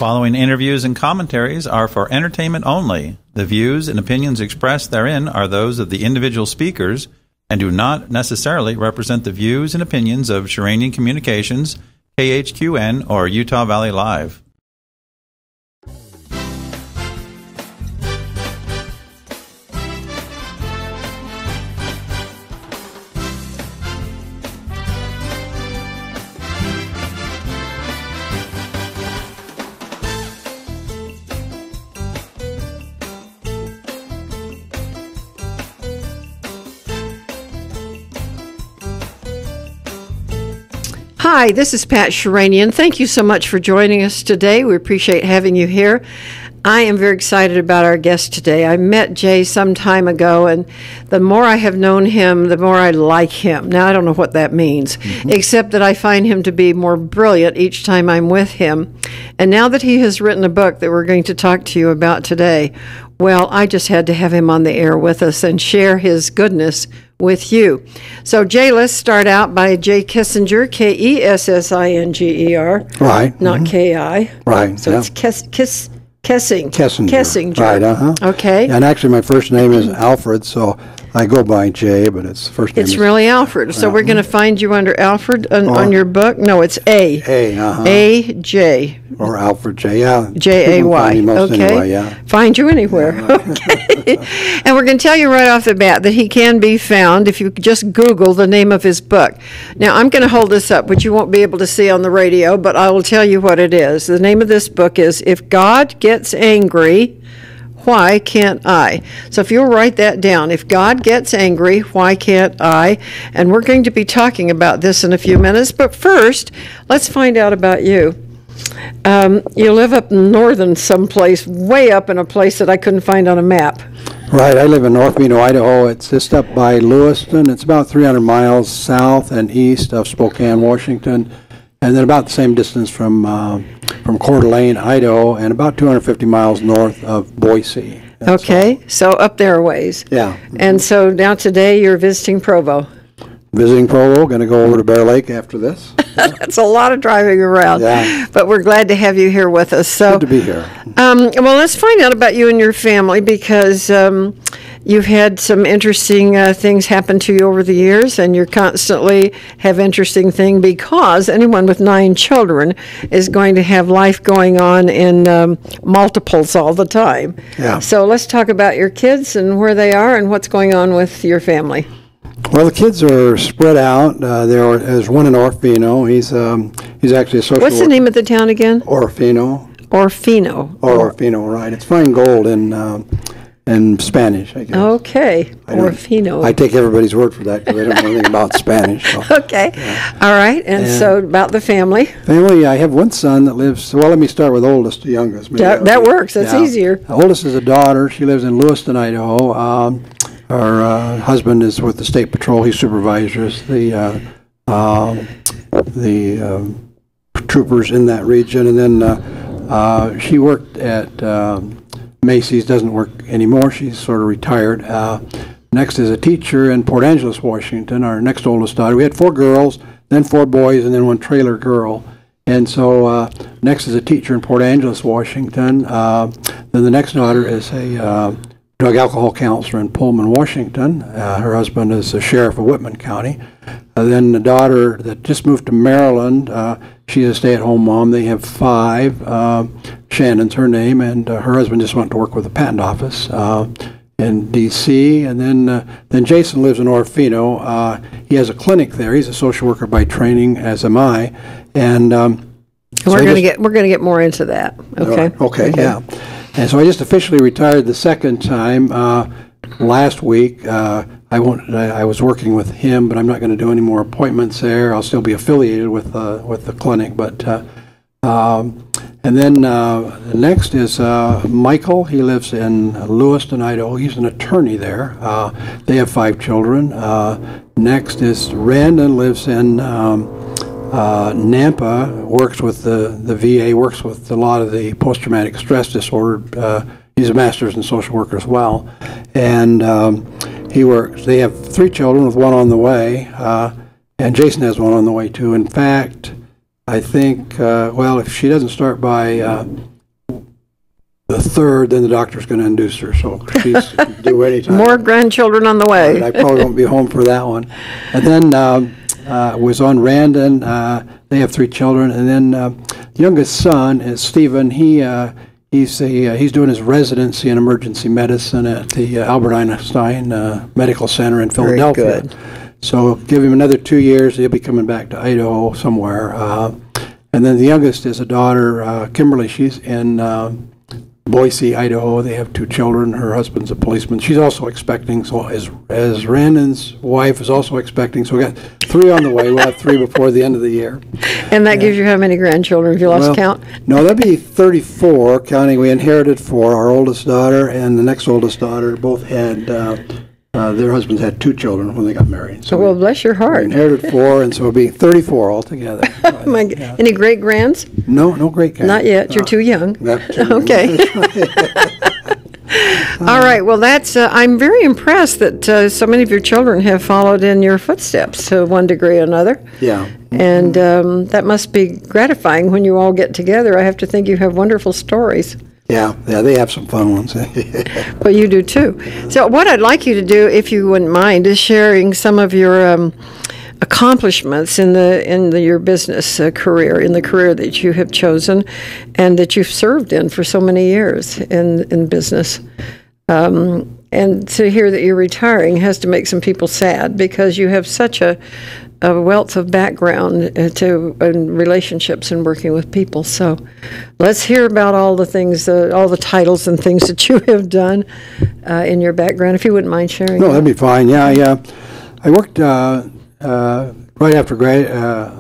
following interviews and commentaries are for entertainment only. The views and opinions expressed therein are those of the individual speakers and do not necessarily represent the views and opinions of Sheranian Communications, KHQN, or Utah Valley Live. Hi, this is Pat Sheranian. Thank you so much for joining us today. We appreciate having you here. I am very excited about our guest today. I met Jay some time ago, and the more I have known him, the more I like him. Now, I don't know what that means, except that I find him to be more brilliant each time I'm with him. And now that he has written a book that we're going to talk to you about today, well, I just had to have him on the air with us and share his goodness with you. So, Jay, let's start out by Jay Kessinger, Kessinger. Right. Not K-I. Right. So it's Kessinger. Kessinger. Right, Okay. And actually, my first name is Alfred, so I go by Jay, but it's first name. It's really Alfred. So we're going to find you under Alfred on your book. No, it's A. A-J. Or Alfred J. Yeah. J-A-Y. Okay. Anyway, yeah. Find you anywhere. Okay. And we're going to tell you right off the bat that he can be found if you just Google the name of his book. Now, I'm going to hold this up, which you won't be able to see on the radio, but I will tell you what it is. The name of this book is If God Gets Angry, Why Can't I? So if you'll write that down, if God gets angry, why can't I? And we're going to be talking about this in a few minutes. But first, let's find out about you. You live up northern someplace, way up in a place that I couldn't find on a map. Right. I live in North Reno, Idaho. It's just up by Lewiston. It's about 300 miles south and east of Spokane, Washington, and then about the same distance from Coeur d'Alene, Idaho, and about 250 miles north of Boise. Okay, so up there a ways. Yeah. And so now today you're visiting Provo. Visiting Provo, going to go over to Bear Lake after this. That's a lot of driving around. Yeah. But we're glad to have you here with us. So, good to be here. Well, let's find out about you and your family because you've had some interesting things happen to you over the years, and you constantly have interesting things because anyone with 9 children is going to have life going on in multiples all the time. Yeah. So let's talk about your kids and where they are and what's going on with your family. Well, the kids are spread out. There's one in Orofino. He's actually a social What's the name of the town again? Orofino. Orofino, right. It's fine gold in Spanish, I guess. Okay, Orofino. I take everybody's word for that because I don't know anything about Spanish. So. Okay, yeah. All right. And so about the family. Family, I have one son that lives, well, let me start with oldest to youngest. That works. That's easier. The oldest is a daughter. She lives in Lewiston, Idaho. Her husband is with the State Patrol. He supervises the troopers in that region. And then she worked at Macy's, doesn't work anymore. She's sort of retired. Next is a teacher in Port Angeles, Washington, our next oldest daughter. We had 4 girls, then 4 boys, and then 1 trailer girl. And so next is a teacher in Port Angeles, Washington. Then the next daughter is a drug alcohol counselor in Pullman, Washington. Her husband is the sheriff of Whitman County. Then the daughter that just moved to Maryland, she's a stay-at-home mom. They have 5. Shannon's her name, and her husband just went to work with the patent office in D.C. And then Jason lives in Orofino. He has a clinic there. He's a social worker by training, as am I. And we're going to get more into that. Okay. Okay. Yeah. And so I just officially retired the second time last week. I was working with him, but I'm not going to do any more appointments there. I'll still be affiliated with the clinic, but and then the next is Michael. He lives in Lewiston, Idaho. He's an attorney there. They have 5 children. Next is Randon, lives in Nampa, works with the VA, works with a lot of the post-traumatic stress disorder. He's a master's in social work as well. And he works. They have 3 children with 1 on the way. And Jason has 1 on the way too. In fact, I think, well, if she doesn't start by the third, then the doctor's going to induce her. So she's due anytime. More grandchildren on the way. I probably won't be home for that one. And then was on Randon. They have 3 children, and then the youngest son is Stephen. He's doing his residency in emergency medicine at the Albert Einstein Medical Center in Philadelphia. Very good. So give him another 2 years. He'll be coming back to Idaho somewhere. And then the youngest is a daughter, Kimberly. She's in Boise, Idaho. They have 2 children. Her husband's a policeman. She's also expecting. So as Randon's wife is also expecting. So we got 3 on the way. We'll have 3 before the end of the year. And that gives you how many grandchildren, if you lost count? No, that'd be 34, counting we inherited 4. Our oldest daughter and the next oldest daughter both had, their husbands had 2 children when they got married. So well, bless your heart. We inherited 4, and so it'll be 34 altogether. Any great-grands? No great-grands. Not yet. You're too young. Okay. All right. Well, I'm very impressed that so many of your children have followed in your footsteps to one degree or another. Yeah. And that must be gratifying when you all get together. I have to think you have wonderful stories. Yeah, they have some fun ones. Well, you do too. So what I'd like you to do, if you wouldn't mind, is sharing some of your accomplishments in your business career, in the career that you have chosen and that you've served in for so many years in business. And to hear that you're retiring has to make some people sad, because you have such a wealth of background in relationships and working with people. So let's hear about all the things, all the titles and things that you have done in your background, if you wouldn't mind sharing. No, that'd be fine. Yeah. I worked right after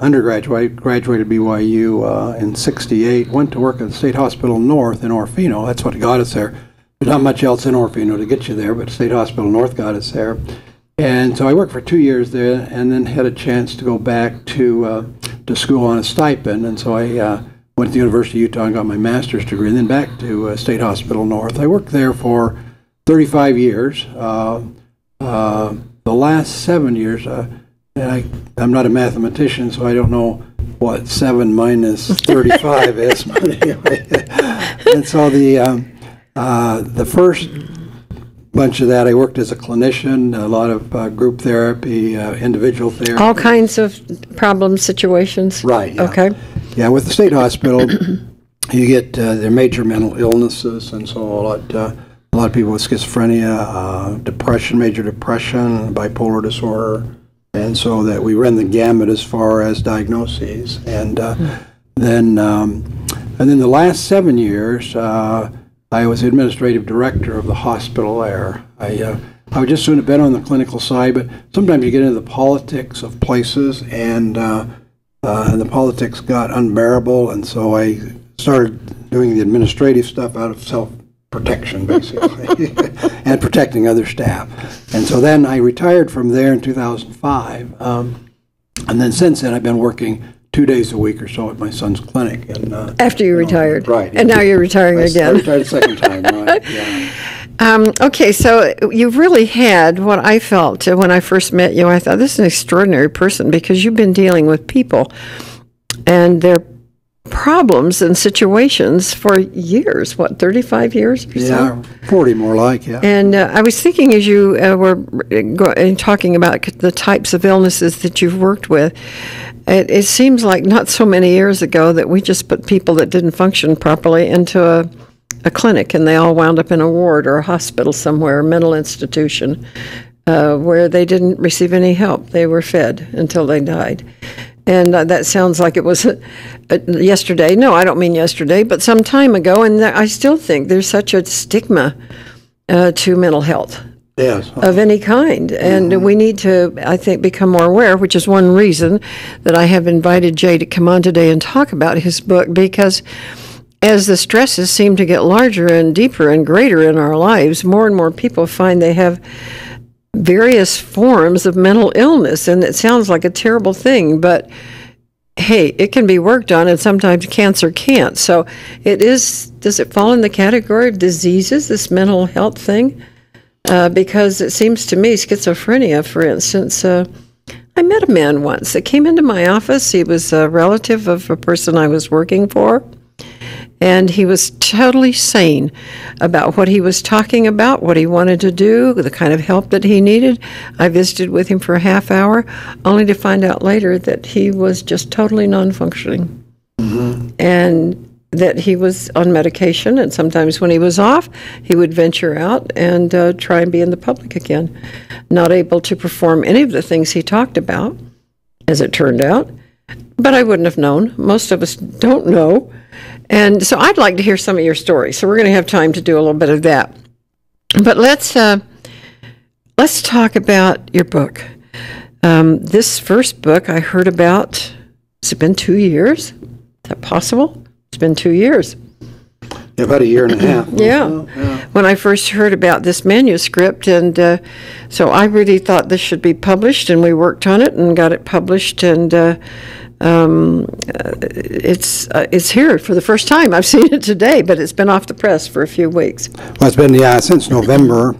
undergraduate, graduated BYU in '68, went to work at the State Hospital North in Orofino. That's what got us there. There's not much else in Orofino to get you there, but State Hospital North got us there. And so I worked for 2 years there, and then had a chance to go back to school on a stipend. And so I went to the University of Utah and got my master's degree, and then back to State Hospital North. I worked there for 35 years. The last 7 years, I'm not a mathematician, so I don't know what 7 minus 35 is. But anyway, and so the first bunch of that, I worked as a clinician, a lot of group therapy, individual therapy. All kinds of problem situations? Right, yeah. Okay. Yeah, with the state hospital, you get their major mental illnesses, and so a lot of people with schizophrenia, depression, major depression, bipolar disorder, and so that we run the gamut as far as diagnoses. And then the last 7 years, I was the administrative director of the hospital there. I would just soon have been on the clinical side, but sometimes you get into the politics of places, and the politics got unbearable, and so I started doing the administrative stuff out of self-protection, basically, and protecting other staff. And so then I retired from there in 2005, and then since then I've been working 2 days a week or so at my son's clinic. And after you retired, right? And now you're retiring again. I retired a second time, right? Yeah. Okay, so you've really had what I felt when I first met you. I thought, this is an extraordinary person, because you've been dealing with people and their problems and situations for years. What, 35 years or so? Yeah, 40 more like, yeah. And I was thinking, as you were talking about the types of illnesses that you've worked with, it seems like not so many years ago that we just put people that didn't function properly into a clinic, and they all wound up in a ward or a hospital somewhere, a mental institution, where they didn't receive any help. They were fed until they died. And that sounds like it was yesterday. No, I don't mean yesterday, but some time ago. And I still think there's such a stigma to mental health. Yes. Of any kind. And we need to, I think, become more aware, which is one reason that I have invited Jay to come on today and talk about his book, because as the stresses seem to get larger and deeper and greater in our lives, more and more people find they have various forms of mental illness. And it sounds like a terrible thing, but hey, it can be worked on, and sometimes cancer can't. So does it fall in the category of diseases, this mental health thing? Because it seems to me, schizophrenia, for instance, I met a man once that came into my office. He was a relative of a person I was working for, And he was totally sane about what he was talking about, what he wanted to do, the kind of help that he needed. I visited with him for a half hour, only to find out later that he was just totally non-functioning. And that he was on medication, and sometimes when he was off, he would venture out and try and be in the public again. Not able to perform any of the things he talked about, as it turned out. But I wouldn't have known. Most of us don't know. And so I'd like to hear some of your stories. So we're going to have time to do a little bit of that. But let's talk about your book. This first book I heard about, has it been 2 years? Is that possible? It's been 2 years. Yeah, about a year and a half. Yeah. When I first heard about this manuscript, and so I really thought this should be published, and we worked on it and got it published, and it's here for the first time. I've seen it today, but it's been off the press for a few weeks. Well, it's been, since November.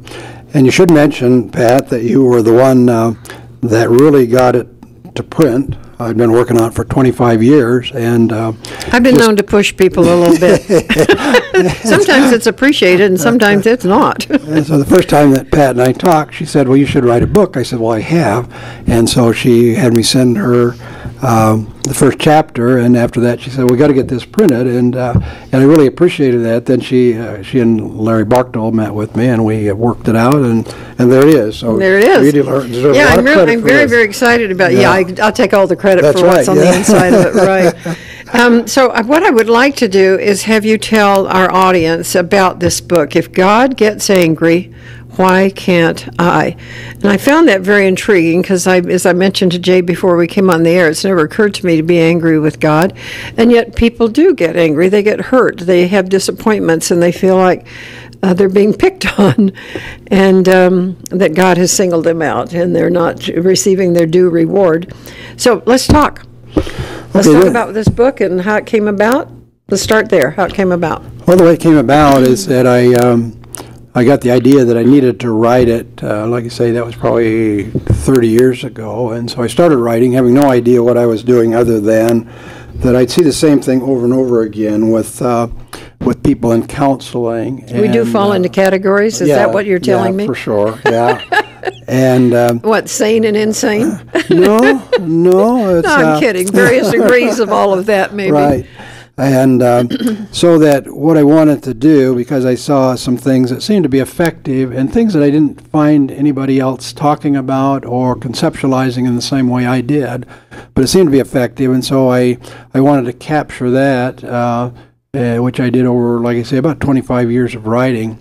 And you should mention, Pat, that you were the one that really got it to print. I've been working on it for 25 years, and I've been known to push people a little bit. Sometimes it's appreciated, and sometimes it's not. And so the first time that Pat and I talked, she said, "Well, you should write a book." I said, "Well, I have," and so she had me send her the first chapter, and after that, she said, "We got to get this printed," and I really appreciated that. Then she and Larry Barkdale met with me, and we worked it out, and there it is. So there it is. You deserve a lot of credit I'm for very, this. very excited about. I'll take all the credit That's for what's right, on the inside of it. Right. So what I would like to do is have you tell our audience about this book. If God gets angry, why can't I? And I found that very intriguing because, as I mentioned to Jay before we came on the air, it's never occurred to me to be angry with God. And yet people do get angry. They get hurt. They have disappointments, and they feel like they're being picked on, and that God has singled them out, and they're not receiving their due reward. So let's talk. Let's talk about this book and how it came about. Let's start there, how it came about. Well, the way it came about is that I got the idea that I needed to write it. Like I say, that was probably 30 years ago. And so I started writing, having no idea what I was doing other than that I'd see the same thing over and over again with people in counseling. We do fall into categories? Is that what you're telling me? Yeah, for sure, yeah. And what, sane and insane? No. No, I'm kidding. Various degrees of all of that, maybe. Right. And so that what I wanted to do, because I saw some things that seemed to be effective and things that I didn't find anybody else talking about or conceptualizing in the same way I did, but it seemed to be effective, and so I wanted to capture that, which I did over, like I say, about 25 years of writing.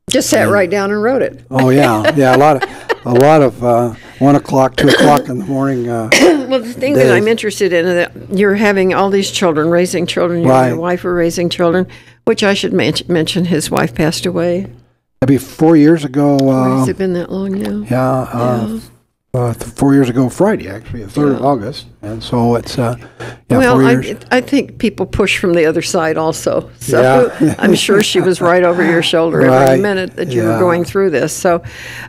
Just sat right down and wrote it. Oh yeah, a lot of 1 o'clock, 2 o'clock in the morning. Well, the thing that I'm interested in is that you're having all these children, raising children. You and your wife are raising children, which I should mention. His wife passed away. Maybe 4 years ago. Has it been that long now? Yeah. 4 years ago Friday, actually, the 3rd of August. And so it's, 4 years. I think people push from the other side also. So I'm sure she was right over your shoulder every minute that you were going through this. So,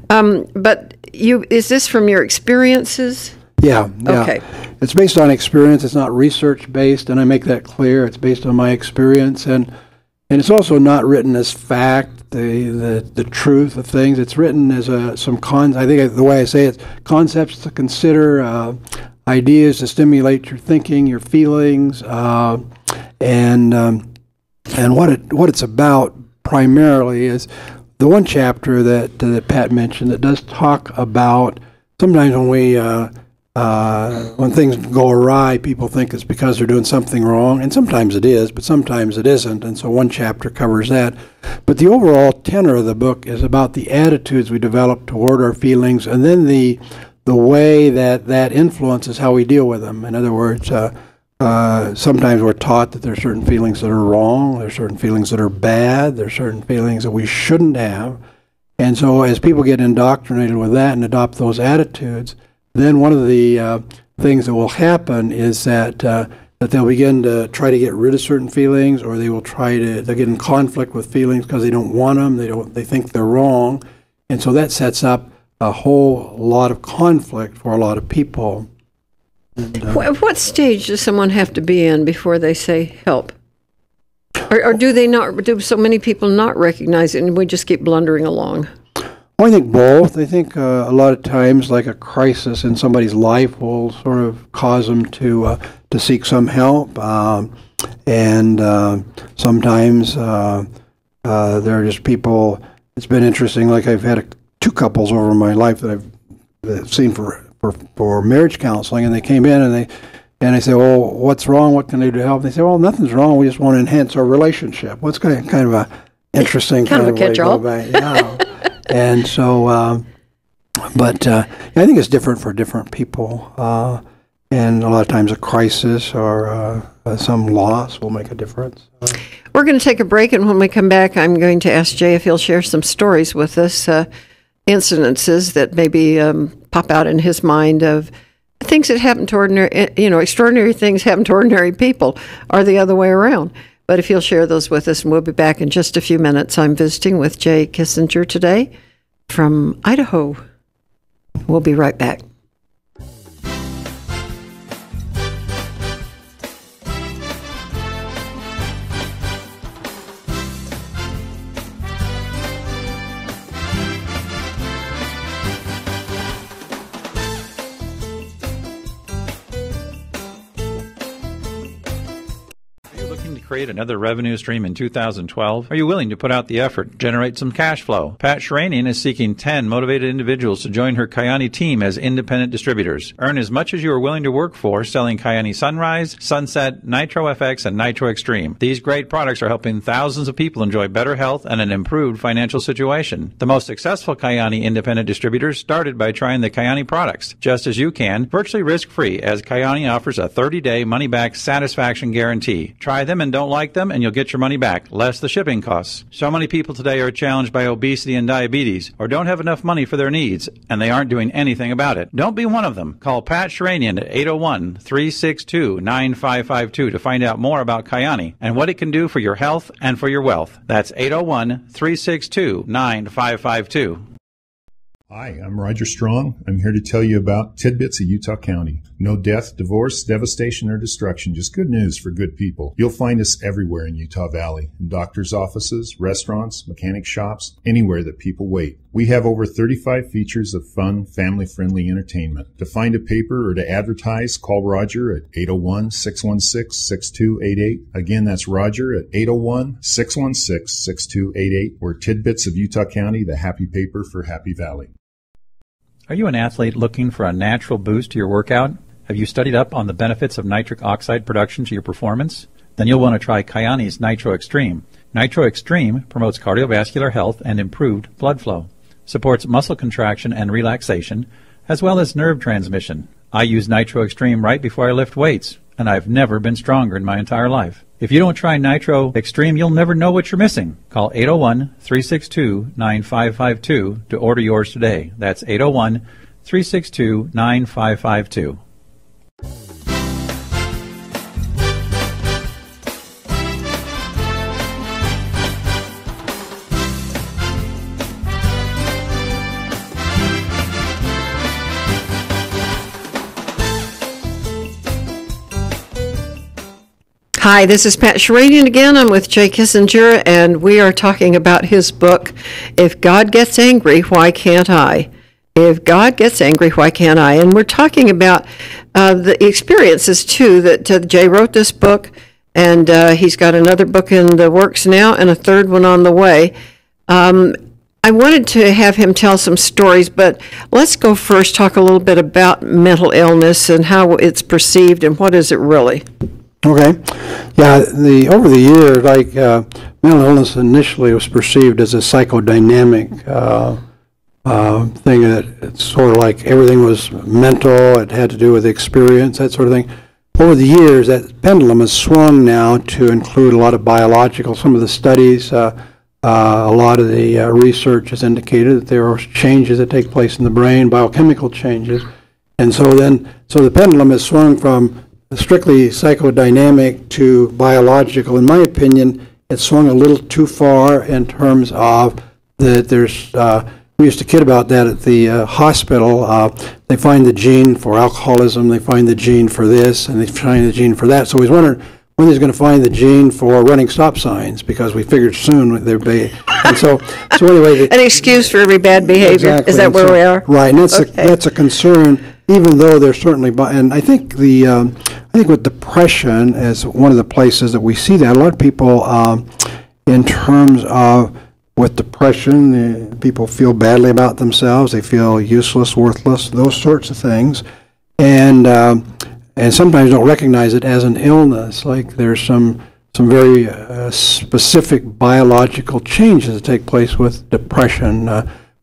but is this from your experiences? Yeah. Okay. It's based on experience. It's not research-based, and I make that clear. It's based on my experience, and it's also not written as fact, the truth of things. It's written as I think the way I say it's concepts to consider, ideas to stimulate your thinking, your feelings, and what it's about primarily is the one chapter that Pat mentioned that does talk about sometimes when things go awry, people think it's because they're doing something wrong, and sometimes it is, but sometimes it isn't, and so one chapter covers that. But the overall tenor of the book is about the attitudes we develop toward our feelings, and then the way that influences how we deal with them. In other words, sometimes we're taught that there are certain feelings that are wrong, there are certain feelings that are bad, there are certain feelings that we shouldn't have, and so as people get indoctrinated with that and adopt those attitudes, then one of the things that will happen is that they'll begin to try to get rid of certain feelings, or they'll get in conflict with feelings because they don't want them, they think they're wrong, and so that sets up a whole lot of conflict for a lot of people. And, what stage does someone have to be in before they say help? Or do they not? Do so many people not recognize it, and we just keep blundering along? Well, I think both. I think a lot of times, like a crisis in somebody's life will sort of cause them to seek some help, and sometimes there are just people. It's been interesting. Like I've had two couples over my life that I've seen for marriage counseling, and they came in and I say, "Well, what's wrong? What can I do to help?" They say, "Well, nothing's wrong. We just want to enhance our relationship." What's kind of a interesting kind of a catch-all. Yeah. And so, but I think it's different for different people, and a lot of times a crisis or some loss will make a difference. We're going to take a break, and when we come back, I'm going to ask Jay if he'll share some stories with us, incidences that maybe pop out in his mind of things that happen to ordinary, extraordinary things happen to ordinary people, or the other way around. But if you'll share those with us, and we'll be back in just a few minutes. I'm visiting with Jay Kessinger today from Idaho. We'll be right back. Create another revenue stream in 2012? Are you willing to put out the effort, generate some cash flow? Pat Sheranian is seeking 10 motivated individuals to join her Kyani team as independent distributors. Earn as much as you are willing to work for selling Kyani Sunrise, Sunset, Nitro FX, and Nitro Extreme. These great products are helping thousands of people enjoy better health and an improved financial situation. The most successful Kyani independent distributors started by trying the Kyani products, just as you can, virtually risk-free, as Kyani offers a 30-day money-back satisfaction guarantee. Try them and don't like them, and you'll get your money back, less the shipping costs. So many people today are challenged by obesity and diabetes, or don't have enough money for their needs, and they aren't doing anything about it. Don't be one of them. Call Pat Sheranian at 801-362-9552 to find out more about Kyani and what it can do for your health and for your wealth. That's 801-362-9552. Hi, I'm Roger Strong. I'm here to tell you about Tidbits of Utah County. No death, divorce, devastation, or destruction, just good news for good people. You'll find us everywhere in Utah Valley, in doctors' offices, restaurants, mechanic shops, anywhere that people wait. We have over 35 features of fun, family-friendly entertainment. To find a paper or to advertise, call Roger at 801-616-6288. Again, that's Roger at 801-616-6288, or Tidbits of Utah County, the happy paper for Happy Valley. Are you an athlete looking for a natural boost to your workout? Have you studied up on the benefits of nitric oxide production to your performance? Then you'll want to try Kyani's Nitro Extreme. Nitro Extreme promotes cardiovascular health and improved blood flow, supports muscle contraction and relaxation, as well as nerve transmission. I use Nitro Extreme right before I lift weights, and I've never been stronger in my entire life. If you don't try Nitro Extreme, you'll never know what you're missing. Call 801-362-9552 to order yours today. That's 801-362-9552. Hi, this is Pat Sheranian again. I'm with Jay Kessinger, and we are talking about his book, If God Gets Angry, Why Can't I? If God Gets Angry, Why Can't I? And we're talking about the experiences, too, that Jay wrote this book, and he's got another book in the works now and a third one on the way. I wanted to have him tell some stories, but let's go first talk a little bit about mental illness and how it's perceived and what is it really. Okay. Yeah, over the years, mental illness initially was perceived as a psychodynamic thing, that it's sort of like everything was mental, it had to do with experience, that sort of thing. Over the years, that pendulum has swung now to include a lot of biological. Some of the studies, a lot of the research has indicated that there are changes that take place in the brain, biochemical changes. And so the pendulum has swung from strictly psychodynamic to biological. In my opinion, it swung a little too far in terms of that there's, we used to kid about that at the hospital. They find the gene for alcoholism, they find the gene for this, and they find the gene for that. So I was wondering, when he's going to find the gene for running stop signs, because we figured soon there'd be. And so anyway. An excuse for every bad behavior. Exactly. Is that where we are? Right, and that's a concern, even though there's certainly, and I think with depression is one of the places that we see that. A lot of people, in terms of with depression, people feel badly about themselves. They feel useless, worthless, those sorts of things, and sometimes don't recognize it as an illness. Like there's some very specific biological changes that take place with depression.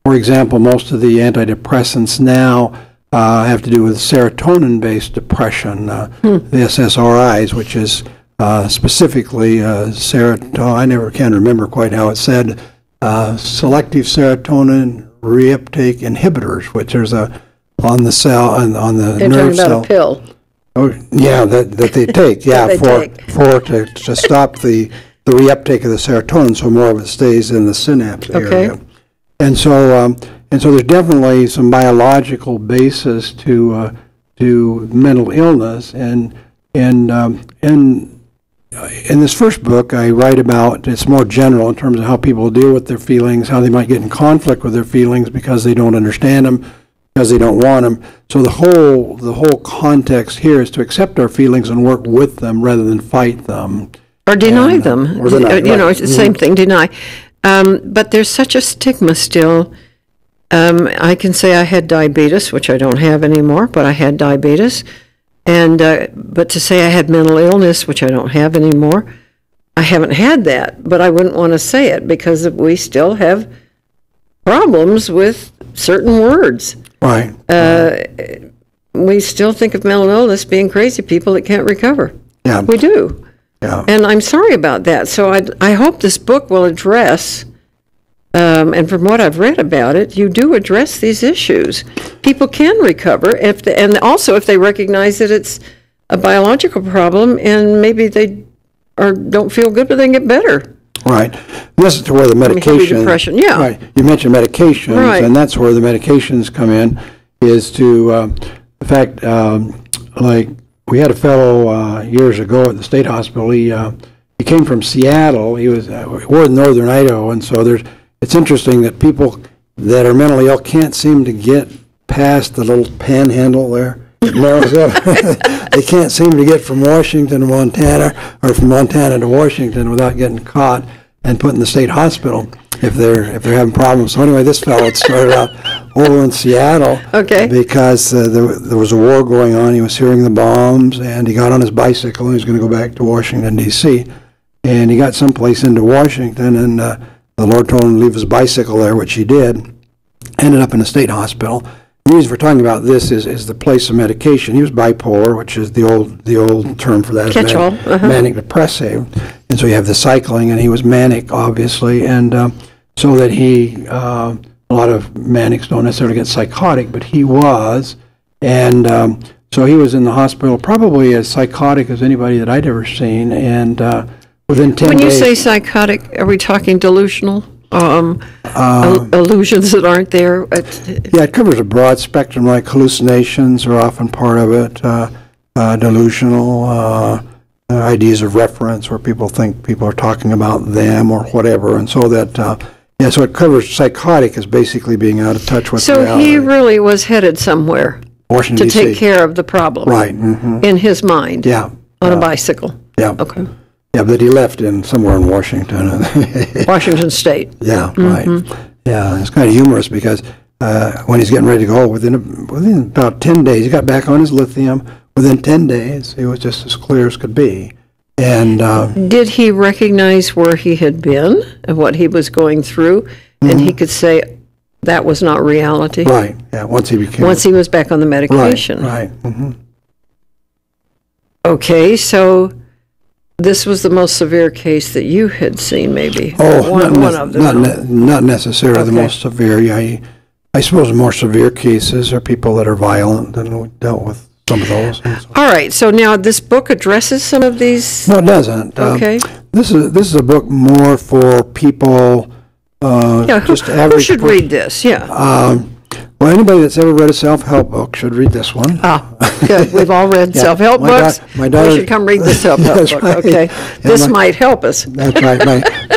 For example, most of the antidepressants now have to do with serotonin-based depression, the SSRIs, which is specifically serotonin. I never can remember quite how it's said. Selective serotonin reuptake inhibitors, which there's on the cell on the They're nerve talking about cell. a pill. Oh, yeah, that they take. Yeah, to stop the reuptake of the serotonin, so more of it stays in the synapse area. And so there's definitely some biological basis to mental illness, and in this first book, I write about, it's more general in terms of how people deal with their feelings, how they might get in conflict with their feelings because they don't understand them, because they don't want them. So the whole context here is to accept our feelings and work with them rather than fight them. Or deny them. Or deny, you know, right. it's the same thing, deny. But there's such a stigma still. I can say I had diabetes, which I don't have anymore, but I had diabetes. And but to say I had mental illness, which I don't have anymore, I haven't had that. But I wouldn't want to say it because we still have problems with certain words. Right. We still think of mental illness being crazy people that can't recover. Yeah. We do. Yeah. And I'm sorry about that. So I hope this book will address, and from what I've read about it, you do address these issues. People can recover, and also if they recognize that it's a biological problem and maybe they don't feel good, but they can get better. Right. This is where the medication. Depression, yeah. Right. You mentioned medications, Right. and that's where the medications come in. Is to the fact, like we had a fellow years ago at the state hospital. He came from Seattle. We're in northern Idaho, and so it's interesting that people that are mentally ill can't seem to get past the little panhandle there. They can't seem to get from Washington to Montana, or from Montana to Washington without getting caught and put in the state hospital if they're having problems. So anyway, this fellow had started out over in Seattle, because there was a war going on. He was hearing the bombs, and he got on his bicycle and he was going to go back to Washington D.C. And he got someplace into Washington, and the Lord told him to leave his bicycle there, which he did. Ended up in a state hospital. The reason we're talking about this is the place of medication. He was bipolar, which is the old term for that. Catch-all. Manic depressive. And so you have the cycling, and he was manic, obviously, and so that a lot of manics don't necessarily get psychotic, but he was, and so he was in the hospital probably as psychotic as anybody that I'd ever seen, and within 10 days. When you say psychotic, are we talking delusional? Illusions that aren't there? Yeah, it covers a broad spectrum, like hallucinations are often part of it, delusional, ideas of reference where people think people are talking about them or whatever, and so that, so it covers psychotic as basically being out of touch with reality. So he really was headed somewhere Washington, to take care of the problem. Right. Mm-hmm. In his mind. Yeah. On a bicycle. Yeah. Okay. Yeah, but he left somewhere in Washington. Washington State. Yeah, right. Yeah, it's kind of humorous because when he's getting ready to go, within about 10 days, he got back on his lithium. Within 10 days, he was just as clear as could be. And did he recognize where he had been and what he was going through, and he could say that was not reality? Right. Yeah. Once he was back on the medication. Right. Mm-hmm. Okay, so this was the most severe case that you had seen, maybe. Oh, one of them. Not necessarily the most severe. Yeah, I suppose the more severe cases are people that are violent, and we dealt with some of those. All right, so now this book addresses some of these? No, it doesn't. Okay. This is a book more for people, just average. Who should read this? Yeah. Well, anybody that's ever read a self-help book should read this one. Good. We've all read self-help books. My daughter, we should come read the self-help book. Right. Okay. This might help us. That's right.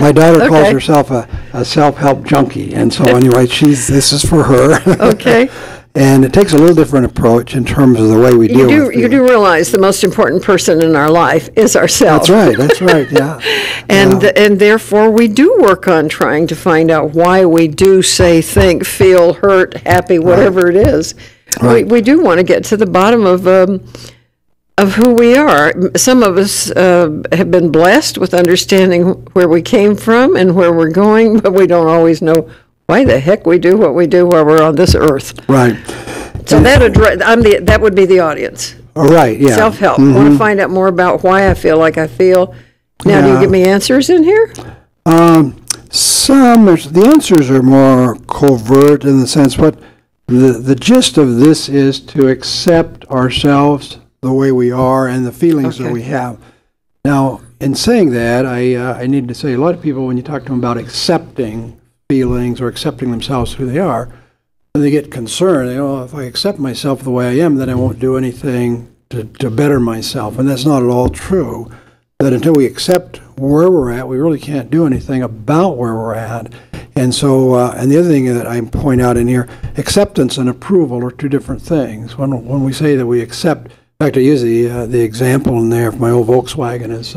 My daughter calls herself a self-help junkie, and so anyway, this is for her. Okay. And it takes a little different approach in terms of the way we deal with it. You do realize the most important person in our life is ourselves. That's right, yeah. And therefore we do work on trying to find out why we do say, think, feel, hurt, happy, whatever it is. Right. We do want to get to the bottom of who we are. Some of us have been blessed with understanding where we came from and where we're going, but we don't always know why the heck we do what we do while we're on this earth. Right. So that would be the audience. Right, yeah. Self-help. Want to find out more about why I feel like I feel. Now, do you give me answers in here? The answers are more covert in the sense what the gist of this is to accept ourselves the way we are and the feelings that we have. Now, in saying that, I need to say a lot of people, when you talk to them about accepting feelings or accepting themselves who they are, and they get concerned. If I accept myself the way I am, then I won't do anything to better myself. And that's not at all true. That until we accept where we're at, we really can't do anything about where we're at. And so, and the other thing that I point out in here, acceptance and approval are two different things. When we say that we accept, in fact, I use the example in there of my old Volkswagen is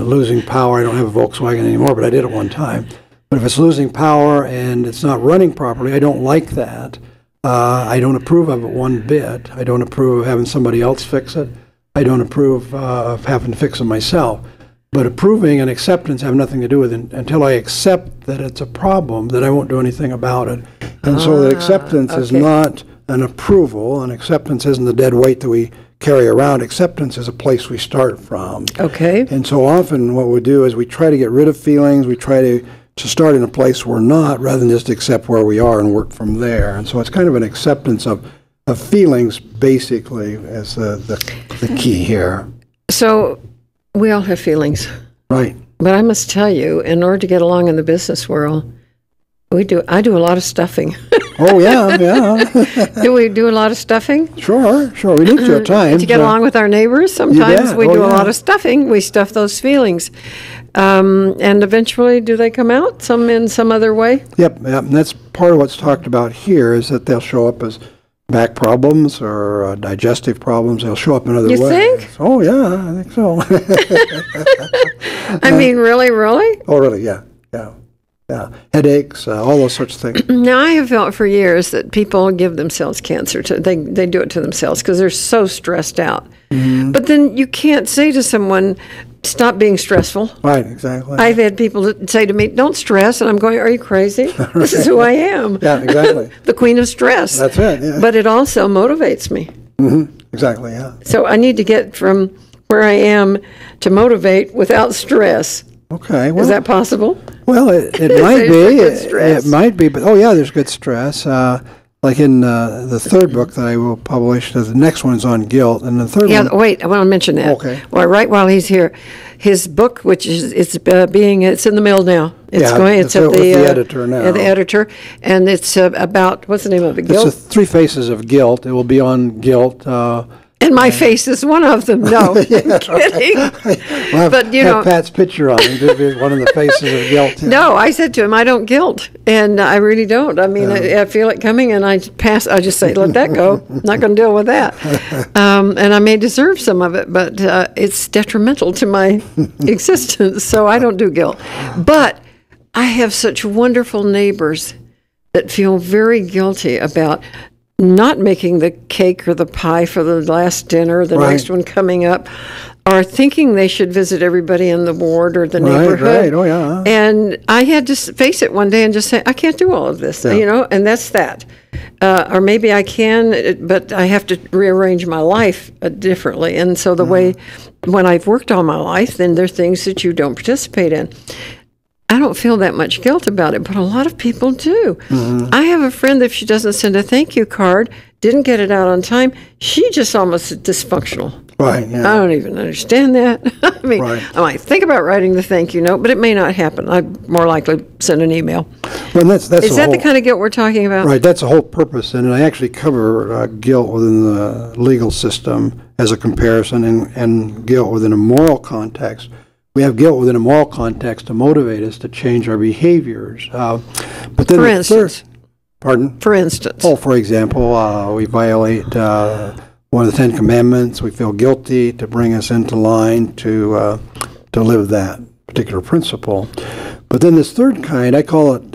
losing power. I don't have a Volkswagen anymore, but I did at one time. But if it's losing power and it's not running properly, I don't like that. I don't approve of it one bit. I don't approve of having somebody else fix it. I don't approve of having to fix it myself. But approving and acceptance have nothing to do with it. Until I accept that it's a problem, then I won't do anything about it. And so the acceptance is not an approval, and acceptance isn't the dead weight that we carry around. Acceptance is a place we start from. Okay. And so often what we do is we try to get rid of feelings. We try to start in a place we're not, rather than just accept where we are and work from there. And so it's kind of an acceptance of feelings, basically, as the key here. So we all have feelings. Right. But I must tell you, in order to get along in the business world, I do a lot of stuffing. Oh, yeah. Do we do a lot of stuffing? Sure. We need to at times. To get along with our neighbors, sometimes we do a lot of stuffing. We stuff those feelings. And eventually, do they come out some in some other way? Yep. And that's part of what's talked about here is that they'll show up as back problems or digestive problems. They'll show up in other ways. You think? Oh, yeah, I think so. I mean, really? Oh, really, yeah. Headaches, all those sorts of things. Now, I have felt for years that people give themselves cancer. They do it to themselves because they're so stressed out. Mm-hmm. But then you can't say to someone, stop being stressful. Right, exactly. I've had people say to me, don't stress. And I'm going, are you crazy? Right. This is who I am. Yeah, exactly. The queen of stress. That's it, yeah. But it also motivates me. Mm-hmm. Exactly, yeah. So I need to get from where I am to motivate without stress. Okay. Is that possible? Well, it might be. It might be. But, there's good stress. Like in the third book that I will publish, the next one is on guilt, and the third one... Yeah, wait, I want to mention that. Okay. Well, right while he's here, his book, which is it's in the mail now. It's at the editor now. The editor, and it's about, what's the name of it, Guilt? It's 3 Faces of Guilt. It will be on guilt. And my face is one of them. No, I'm kidding. Well, but have Pat's picture on it. It'll be one of the faces of guilt. Yeah. No, I said to him, I don't guilt, and I really don't. I mean, I feel it coming, and I just say, let that go. I'm not going to deal with that. And I may deserve some of it, but it's detrimental to my existence, so I don't do guilt. But I have such wonderful neighbors that feel very guilty about not making the cake or the pie for the last dinner, the next one coming up, or thinking they should visit everybody in the ward or the neighborhood. Right. Oh, yeah. And I had to face it one day and just say, I can't do all of this, and that's that. Or maybe I can, but I have to rearrange my life differently. And so the way, when I've worked all my life, then there are things that you don't participate in. I don't feel that much guilt about it, but a lot of people do. Mm-hmm. I have a friend that if she doesn't send a thank you card, didn't get it out on time, she just almost dysfunctional. Right. Yeah. I don't even understand that. I mean, I might think about writing the thank you note, but it may not happen. I'd more likely send an email. Well, that's Is that the kind of guilt we're talking about? Right, that's the whole purpose, and I actually cover guilt within the legal system as a comparison, and guilt within a moral context. We have guilt within a moral context to motivate us to change our behaviors. But then, for instance, pardon? For instance, for example, we violate one of the 10 Commandments. We feel guilty to bring us into line to live that particular principle. But then this third kind, I call it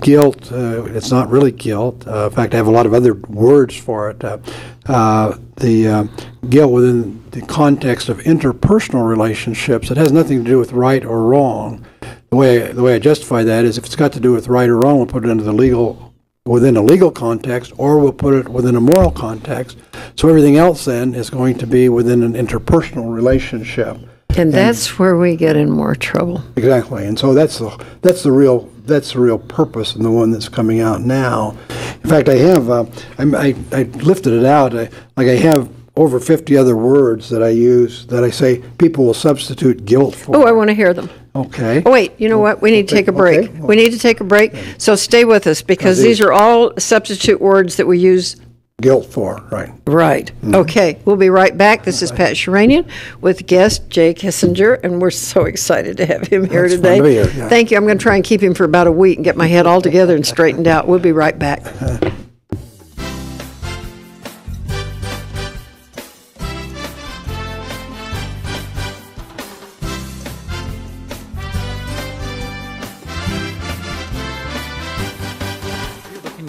guilt. It's not really guilt. In fact, I have a lot of other words for it. The guilt within the context of interpersonal relationships. It has nothing to do with right or wrong. The way I justify that is if it's got to do with right or wrong, we'll put it into the within a legal context, or we'll put it within a moral context. So everything else then is going to be within an interpersonal relationship. And that's where we get in more trouble. Exactly, and so that's the real purpose, and the one that's coming out now. In fact, I have I lifted it out. I have over 50 other words that I use that I say people will substitute guilt for. Oh, I want to hear them. Okay. Oh, wait, you know what? We need to take a break. Okay. We need to take a break. So stay with us because these are all substitute words that we use. Guilt for, right. Right. Mm-hmm. Okay. We'll be right back. This is Pat Sheranian with guest Jay Kessinger, and we're so excited to have him here today. Fun to be here, yeah. Thank you. I'm going to try and keep him for about a week and get my head all together and straightened out. We'll be right back.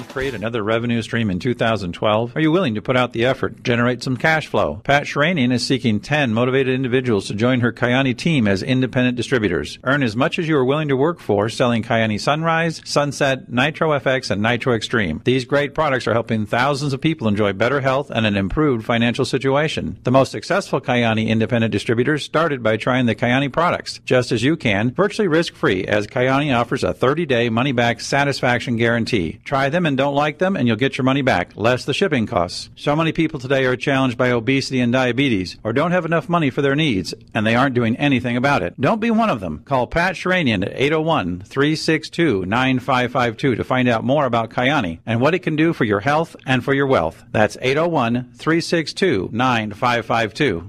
Create another revenue stream in 2012? Are you willing to put out the effort, generate some cash flow? Pat Sheranian is seeking 10 motivated individuals to join her Kyani team as independent distributors. Earn as much as you are willing to work for selling Kyani Sunrise, Sunset, Nitro FX, and Nitro Extreme. These great products are helping thousands of people enjoy better health and an improved financial situation. The most successful Kyani independent distributors started by trying the Kyani products, just as you can, virtually risk-free, as Kyani offers a 30-day money-back satisfaction guarantee. Try them and don't like them, and you'll get your money back, less the shipping costs. So many people today are challenged by obesity and diabetes, or don't have enough money for their needs, and they aren't doing anything about it. Don't be one of them. Call Pat Sheranian at 801-362-9552 to find out more about Kyani and what it can do for your health and for your wealth. That's 801-362-9552.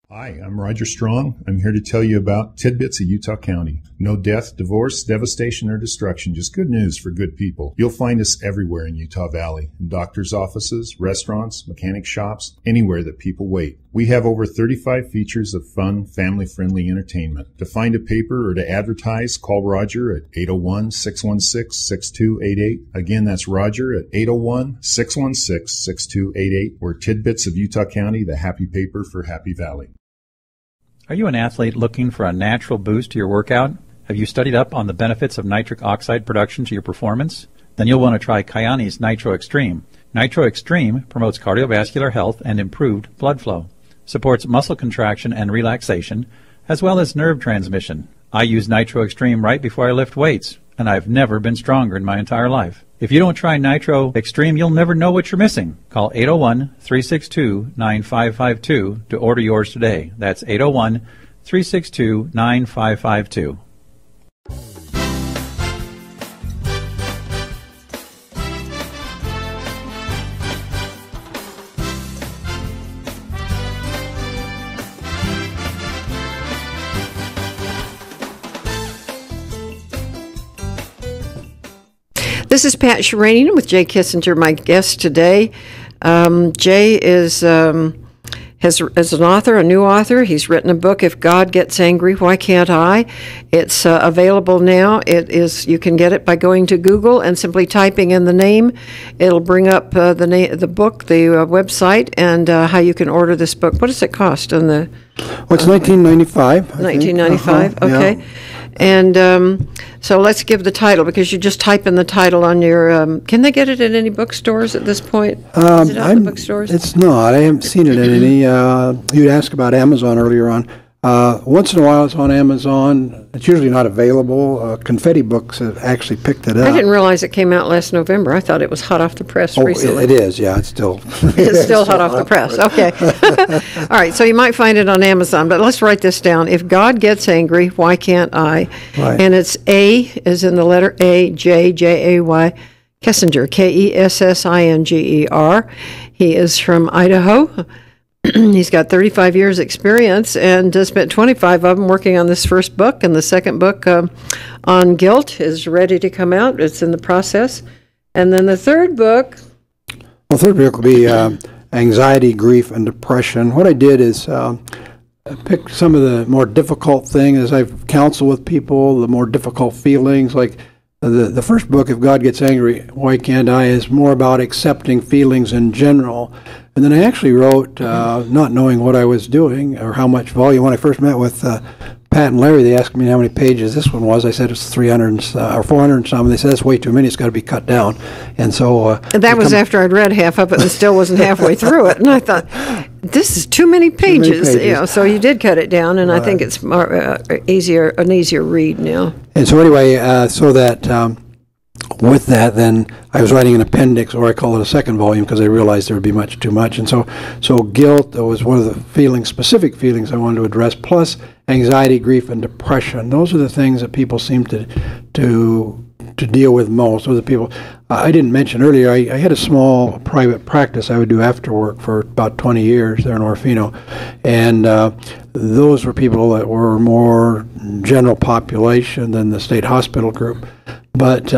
Hi, I'm Roger Strong. I'm here to tell you about Tidbits of Utah County. No death, divorce, devastation, or destruction. Just good news for good people. You'll find us everywhere in Utah Valley, in doctors' offices, restaurants, mechanic shops, anywhere that people wait. We have over 35 features of fun, family-friendly entertainment. To find a paper or to advertise, call Roger at 801-616-6288. Again, that's Roger at 801-616-6288, or Tidbits of Utah County, the happy paper for Happy Valley. Are you an athlete looking for a natural boost to your workout? Have you studied up on the benefits of nitric oxide production to your performance? Then you'll want to try Kyani's Nitro Extreme. Nitro Extreme promotes cardiovascular health and improved blood flow, supports muscle contraction and relaxation, as well as nerve transmission. I use Nitro Extreme right before I lift weights, and I've never been stronger in my entire life. If you don't try Nitro Extreme, you'll never know what you're missing. Call 801-362-9552 to order yours today. That's 801-362-9552. This is Pat Sheranian with Jay Kessinger, my guest today. Jay is as an author, a new author. He's written a book, If God Gets Angry, Why Can't I? It's available now. You can get it by going to Google and simply typing in the name. It'll bring up the book, the website, and how you can order this book. What does it cost? On the Well, it's $19.95. $19.95. Okay. Yeah. And so let's give the title, because you just type in the title on your. Can they get it at any bookstores at this point? Is it out in the bookstores? It's not. I haven't seen it at any. You'd asked about Amazon earlier on. Once in a while, it's on Amazon. It's usually not available. Confetti Books have actually picked it up. I didn't realize it came out last November. I thought it was hot off the press recently. It is, yeah. It's still it's still hot off the press. Okay. All right. So you might find it on Amazon, but let's write this down. If God gets angry, why can't I? Right. And it's A as in the letter A, J, J-A-Y, Kessinger, K-E-S-S-I-N-G-E-R. He is from Idaho. He's got 35 years experience and spent 25 of them working on this first book. And the second book on guilt is ready to come out. It's in the process. And then the third book. Well, the third book will be Anxiety, Grief, and Depression. What I did is pick some of the more difficult things as I've counseled with people, the more difficult feelings. Like the first book, If God Gets Angry, Why Can't I, is more about accepting feelings in general. And then I actually wrote, not knowing what I was doing or how much volume. When I first met with Pat and Larry, they asked me how many pages this one was. I said it's 300 or 400 and some. They said that's way too many. It's got to be cut down. And so and that was after I'd read half of it and still wasn't halfway through it. And I thought, this is too many pages. You know, so you did cut it down, and I think it's more, an easier read now. And so anyway, so that with that, then I was writing an appendix, or I call it a second volume, because I realized there would be too much. And so guilt was one of the specific feelings I wanted to address, plus anxiety, grief, and depression. Those are the things that people seem to deal with most. Those are the people I didn't mention earlier. I had a small private practice I would do after work for about 20 years there in Orofino, and those were people that were more general population than the state hospital group. But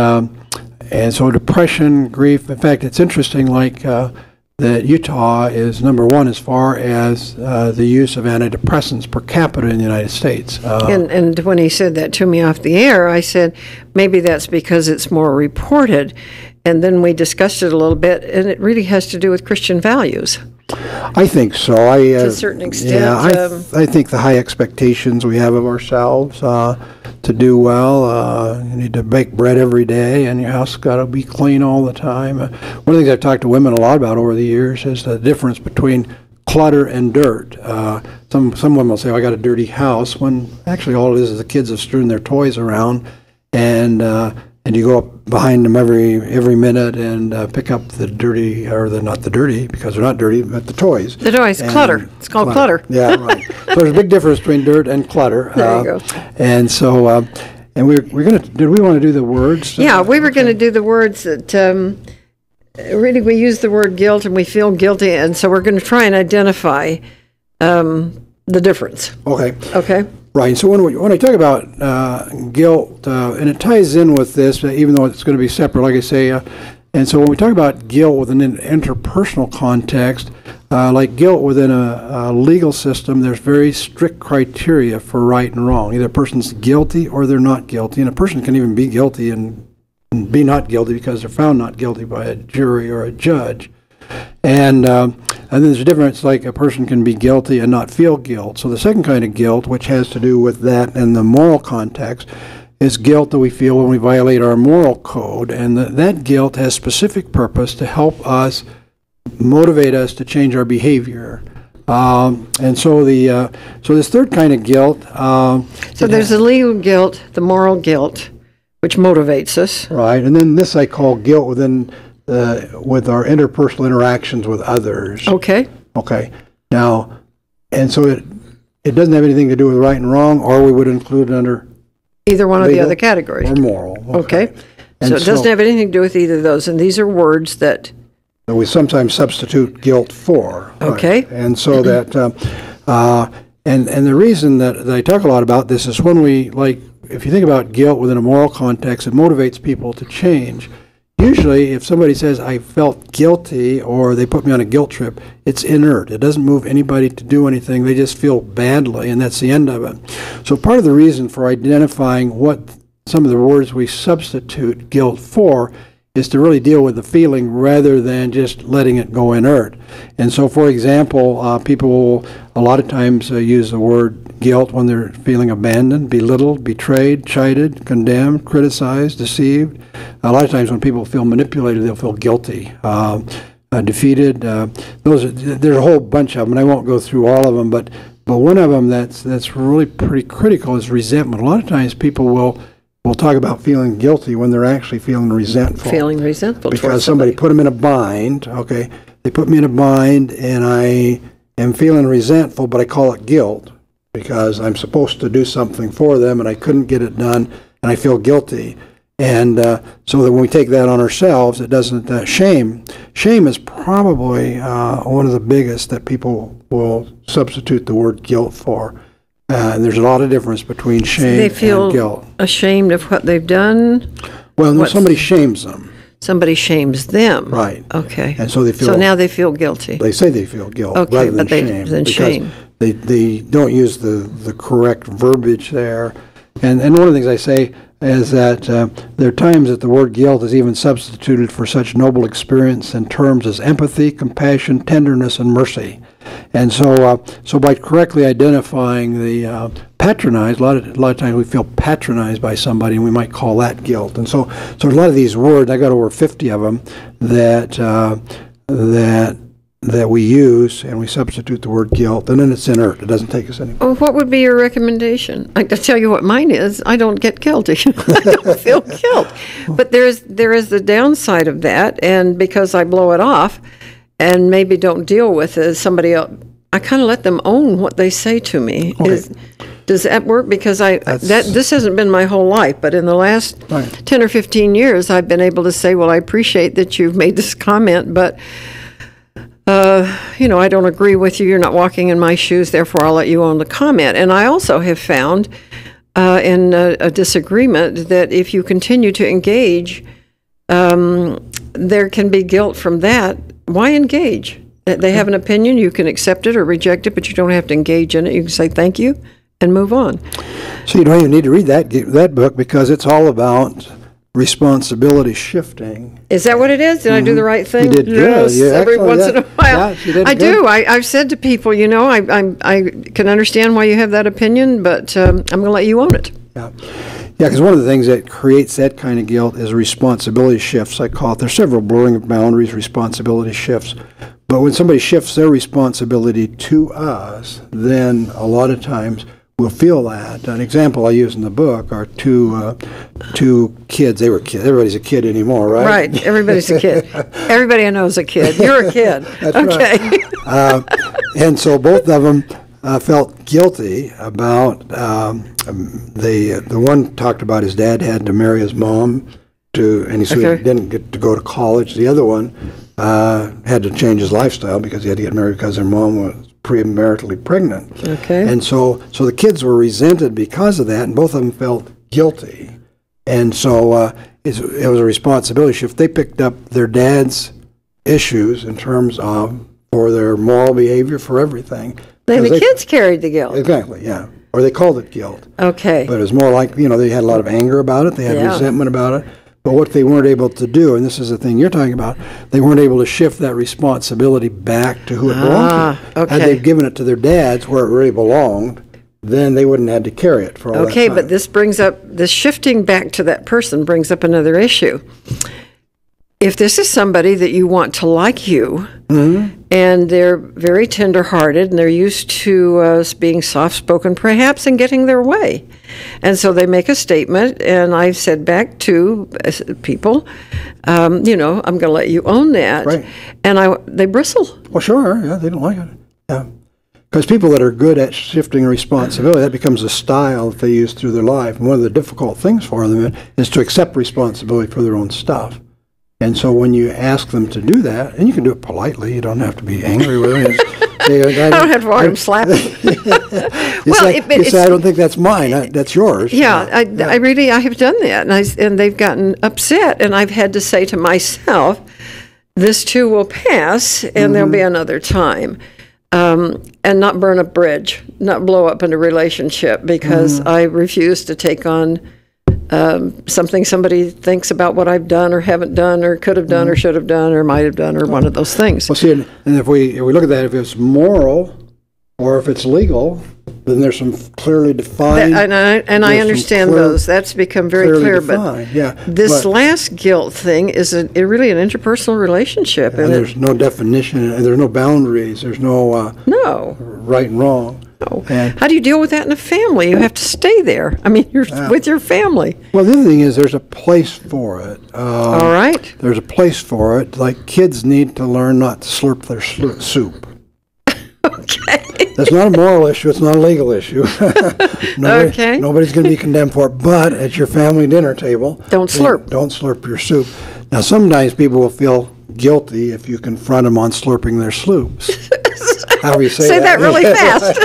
and so depression, grief. In fact, it's interesting. Like that Utah is number one as far as the use of antidepressants per capita in the United States. And when he said that to me off the air, I said, maybe that's because it's more reported. And then we discussed it a little bit, and it really has to do with Christian values. I think so. To a certain extent. Yeah, I think the high expectations we have of ourselves to do well. You need to bake bread every day, and your house got to be clean all the time. One of the things I've talked to women a lot about over the years is the difference between clutter and dirt. Some women will say, I got a dirty house, when actually all it is the kids have strewn their toys around, and you go up behind them every minute and pick up the dirty, or not the dirty, because they're not dirty, but the toys. The toys, clutter. It's called clutter. Yeah, right. So there's a big difference between dirt and clutter. There you go. And so, and we're going to, did we want to do the words? Yeah, we were going to do the words that, really we use the word guilt and we feel guilty, and so we're going to try and identify the difference. Okay. Okay. Right. So when I talk about guilt, and it ties in with this, even though it's going to be separate, like I say, and so when we talk about guilt within an interpersonal context, like guilt within a legal system, there's very strict criteria for right and wrong. Either a person's guilty or they're not guilty, and a person can even be guilty and be not guilty because they're found not guilty by a jury or a judge. And then there's a difference, like a person can be guilty and not feel guilt. So the second kind of guilt, which has to do with that in the moral context, is guilt that we feel when we violate our moral code. And that guilt has specific purpose to help us, motivate us to change our behavior. And so so this third kind of guilt. So there's the legal guilt, the moral guilt, which motivates us. Right. And then this I call guilt within with our interpersonal interactions with others. Okay. Okay. Now, and so it doesn't have anything to do with right and wrong, or we would include it under either one of the other categories. Or moral. Okay. So it doesn't have anything to do with either of those, and these are words that we sometimes substitute guilt for. Okay. Right? And so that, and the reason that I talk a lot about this is when we, like, if you think about guilt within a moral context, it motivates people to change. Usually, if somebody says, I felt guilty, or they put me on a guilt trip, it's inert. It doesn't move anybody to do anything. They just feel badly, and that's the end of it. So part of the reason for identifying what some of the words we substitute guilt for is to really deal with the feeling rather than just letting it go inert. And so, for example, people will a lot of times use the word guilt when they're feeling abandoned, belittled, betrayed, chided, condemned, criticized, deceived. A lot of times when people feel manipulated, they'll feel guilty, defeated. There's a whole bunch of them, and I won't go through all of them, but But one of them that's really pretty critical is resentment. A lot of times people will talk about feeling guilty when they're actually feeling resentful. Feeling resentful because somebody put them in a bind. Okay, they put me in a bind, and I am feeling resentful, but I call it guilt because I'm supposed to do something for them, and I couldn't get it done, and I feel guilty. And so that when we take that on ourselves, it doesn't shame. Shame is probably one of the biggest that people will substitute the word guilt for. And there's a lot of difference between shame they feel and guilt. Ashamed of what they've done? Well, no, somebody shames them. Somebody shames them. Right. Okay. And so they feel. So now they feel guilty. They say they feel guilt okay, rather than shame. Because they don't use the correct verbiage there. And one of the things I say is that there are times that the word guilt is even substituted for such noble experience in terms as empathy, compassion, tenderness, and mercy. And so by correctly identifying the patronized, a lot of times we feel patronized by somebody, and we might call that guilt. And so a lot of these words, I got over 50 of them that we use, and we substitute the word guilt, and then it's inert. It doesn't take us anywhere. Well, what would be your recommendation? I can tell you what mine is. I don't get guilty. I don't feel guilt. But there is the downside of that, and because I blow it off and maybe don't deal with it, somebody else, I kind of let them own what they say to me. Okay. Does that work? Because this hasn't been my whole life, but in the last 10 or 15 years, I've been able to say, well, I appreciate that you've made this comment, but I don't agree with you. You're not walking in my shoes, therefore I'll let you own the comment. And I also have found in a disagreement that if you continue to engage, there can be guilt from that. Why engage? They have an opinion. You can accept it or reject it, but you don't have to engage in it. You can say thank you and move on. So you don't even need to read that book because it's all about responsibility shifting. Is that what it is? Did I do the right thing? You did good. Yes, every once in a while. Yeah, you did good. Do. I've said to people, I can understand why you have that opinion, but I'm going to let you own it. Yeah, because one of the things that creates that kind of guilt is responsibility shifts, I call it. There's several blurring of boundaries, responsibility shifts. But when somebody shifts their responsibility to us, then a lot of times we'll feel that. An example I use in the book are two kids. They were kids. Everybody's a kid anymore, right? Right. Everybody's a kid. Everybody I know is a kid. You're a kid. That's okay. Right. And so both of them felt guilty about the one talked about his dad had to marry his mom and he didn't get to go to college. The other one had to change his lifestyle because he had to get married because their mom was premaritally pregnant. Okay. And so the kids were resented because of that, and both of them felt guilty. And so it was a responsibility shift. They picked up their dad's issues in terms of for their moral behavior, for everything. The kids carried the guilt. Exactly, yeah. Or they called it guilt. Okay. But it was more like, they had a lot of anger about it. They had resentment about it. But what they weren't able to do, and this is the thing you're talking about, they weren't able to shift that responsibility back to who it belonged to. Okay. Had they given it to their dads where it really belonged, then they wouldn't have had to carry it for all that time. But this shifting back to that person brings up another issue. If this is somebody that you want to like you, and they're very tender-hearted, and they're used to being soft-spoken perhaps and getting their way, and so they make a statement, and I've said back to people, I'm going to let you own that, right. And they bristle. Well, sure, yeah, they don't like it. Yeah. Because people that are good at shifting responsibility, that becomes a style that they use through their life. And one of the difficult things for them is to accept responsibility for their own stuff. And so when you ask them to do that, and you can do it politely, you don't have to be angry with them. I don't have to walk them slapping. You say, I don't think that's mine. That's yours. Yeah, I have done that, and they've gotten upset, and I've had to say to myself, this too will pass, and there'll be another time. And not burn a bridge, not blow up in a relationship, because I refuse to take on something somebody thinks about what I've done or haven't done or could have done or should have done or might have done or one of those things. Well, see, and if we look at that, if it's moral or if it's legal, then there's some clearly defined. And I understand those. That's become very clear. Defined, but this last guilt thing is really an interpersonal relationship. And there's no definition. And there's no boundaries. There's no right and wrong. Oh. And- How do you deal with that in a family? You have to stay there. I mean, you're with your family. Well, the other thing is there's a place for it. All right. There's a place for it. Like kids need to learn not to slurp their soup. Okay. It's not a moral issue. It's not a legal issue. Okay. Nobody's going to be condemned for it. But at your family dinner table, Don't slurp. Don't slurp your soup. Now, sometimes people will feel guilty if you confront them on slurping their sloops. How you say that really fast.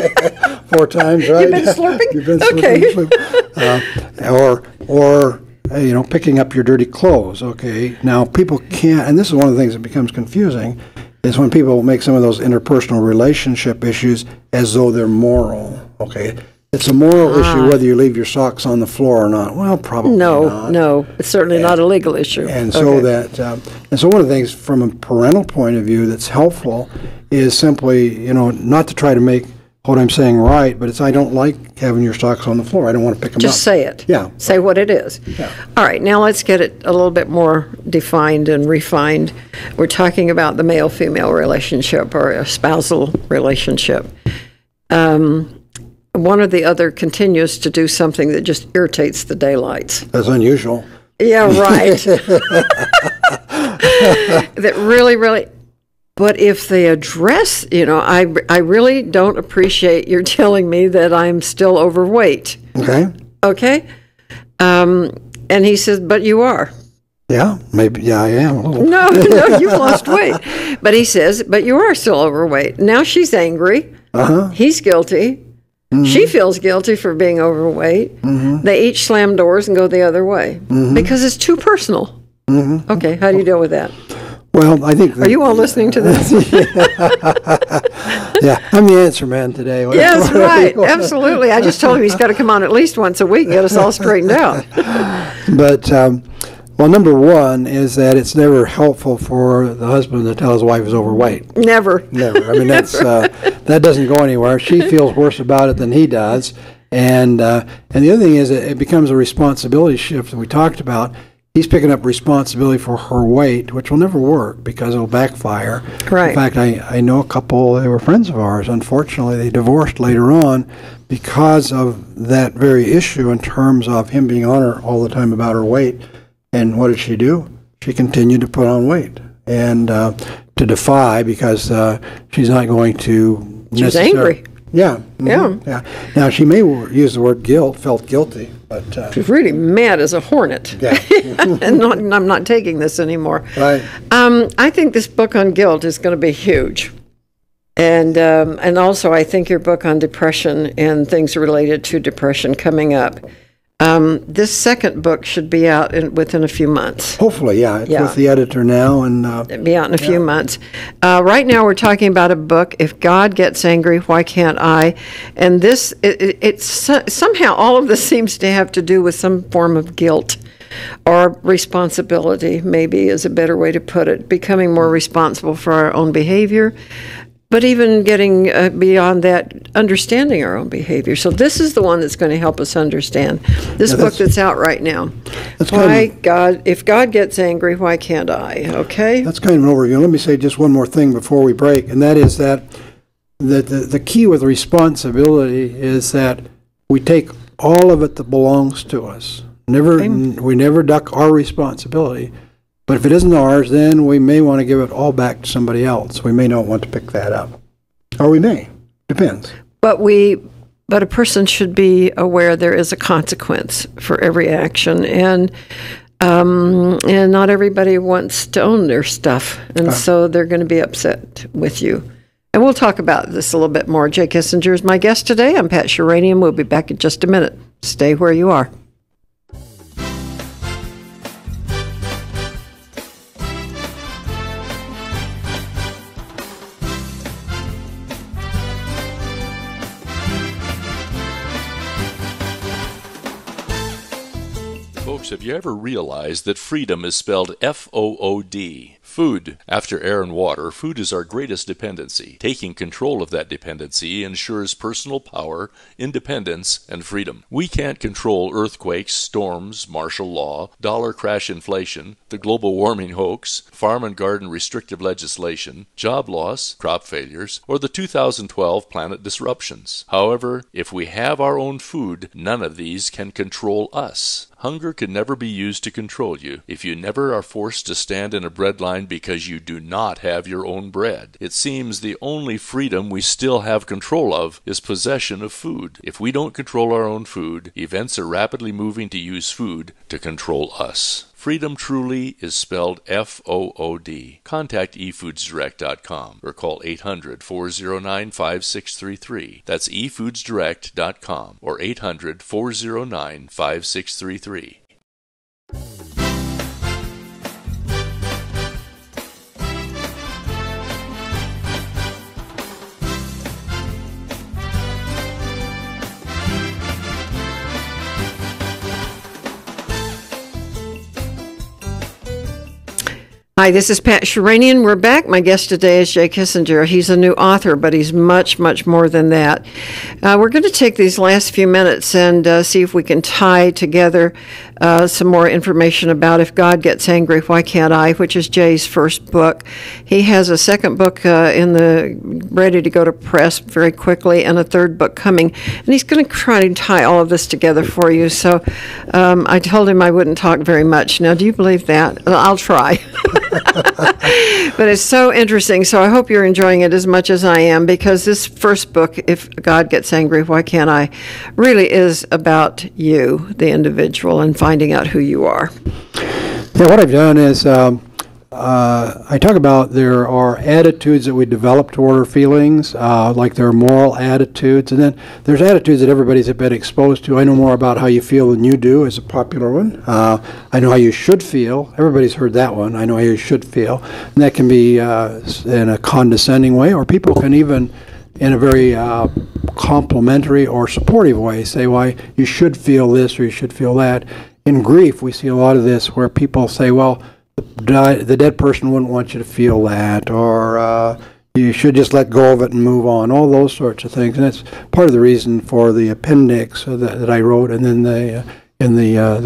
4 times, right? You've been slurping? You've been Okay. slurping your soup. Or picking up your dirty clothes. Okay. Now, people can't, and this is one of the things that becomes confusing, is when people make some of those interpersonal relationship issues as though they're moral. Okay. It's a moral issue whether you leave your socks on the floor or not. Well, probably not. No, it's certainly not a legal issue. And so one of the things from a parental point of view that's helpful is simply, not to try to make what I'm saying right, but I don't like having your socks on the floor. I don't want to pick them up. Just say it. Yeah. Say what it is. Yeah. All right, now let's get it a little bit more defined and refined. We're talking about the male-female relationship or a spousal relationship. One or the other continues to do something that just irritates the daylights. That's unusual. Yeah, right. That really, really... But if they address, I really don't appreciate your telling me that I'm still overweight. Okay. Okay? And he says, but you are. Yeah, maybe. Yeah, I am a little. No, you've lost weight. But he says, but you are still overweight. Now she's angry. Uh-huh. He's guilty. Mm-hmm. She feels guilty for being overweight. Mm-hmm. They each slam doors and go the other way because it's too personal. Mm-hmm. Okay, how do you deal with that? Well, I think... Are you all listening to this? Yeah, I'm the answer man today. Yes, right. Absolutely. I just told him he's got to come on at least once a week and get us all straightened out. But, number one is that it's never helpful for the husband to tell his wife is overweight. Never. Never. I mean, that's that doesn't go anywhere. She feels worse about it than he does. And the other thing is it becomes a responsibility shift that we talked about. He's picking up responsibility for her weight, which will never work because it'll backfire. Right. In fact, I know a couple, they were friends of ours. Unfortunately, they divorced later on because of that very issue in terms of him being on her all the time about her weight. And what did she do? She continued to put on weight and to defy because she's not going to She's angry. Yeah. Mm-hmm, yeah. Now, she may use the word guilt, felt guilty, but... she's really mad as a hornet. Yeah. And I'm not taking this anymore. Right. I think this book on guilt is going to be huge. And also, I think your book on depression and things related to depression coming up. This second book should be out within a few months. Hopefully, yeah. It's with the editor now. And it'll be out in a few months. Right now, we're talking about a book, If God Gets Angry, Why Can't I? And this, it's somehow all of this seems to have to do with some form of guilt or responsibility, maybe is a better way to put it, becoming more responsible for our own behavior. But even getting beyond that, understanding our own behavior. So this is the one that's going to help us understand. This book that's out right now. If God gets angry, why can't I? Okay? That's kind of an overview. Let me say just one more thing before we break, and that is that the key with responsibility is that we take all of it that belongs to us. We never duck our responsibility. But if it isn't ours, then we may want to give it all back to somebody else. We may not want to pick that up. Or we may. Depends. But a person should be aware there is a consequence for every action. And not everybody wants to own their stuff. And so they're going to be upset with you. And we'll talk about this a little bit more. Jay Kessinger is my guest today. I'm Pat Sheranian. We'll be back in just a minute. Stay where you are. Folks, have you ever realized that freedom is spelled F-O-O-D? Food. After air and water, food is our greatest dependency. Taking control of that dependency ensures personal power, independence, and freedom. We can't control earthquakes, storms, martial law, dollar crash inflation, the global warming hoax, farm and garden restrictive legislation, job loss, crop failures, or the 2012 planet disruptions. However, if we have our own food, none of these can control us. Hunger can never be used to control you if you never are forced to stand in a bread line because you do not have your own bread. It seems the only freedom we still have control of is possession of food. If we don't control our own food, events are rapidly moving to use food to control us. Freedom truly is spelled F-O-O-D. Contact efoodsdirect.com or call 800-409-5633. That's efoodsdirect.com or 800-409-5633. Hi, this is Pat Sheranian. We're back. My guest today is Jay Kessinger. He's a new author, but he's much, much more than that. We're going to take these last few minutes and see if we can tie together some more information about If God Gets Angry, Why Can't I?, which is Jay's first book. He has a second book ready to go to press very quickly, and a third book coming. And he's going to try to tie all of this together for you. So I told him I wouldn't talk very much. Now, do you believe that? I'll try. But it's so interesting, so I hope you're enjoying it as much as I am, because this first book, If God Gets Angry, Why Can't I?, really is about you, the individual, and finding out who you are. Yeah, what I've done is I talk about there are attitudes that we develop toward our feelings, like there are moral attitudes, and then there's attitudes that everybody's been exposed to. I know more about how you feel than you do is a popular one. I know how you should feel. Everybody's heard that one. I know how you should feel. And that can be in a condescending way, or people can even in a very complimentary or supportive way say, why you should feel this or you should feel that. In grief, we see a lot of this where people say, well, the dead person wouldn't want you to feel that, or you should just let go of it and move on, all those sorts of things. And that's part of the reason for the appendix that I wrote, and then the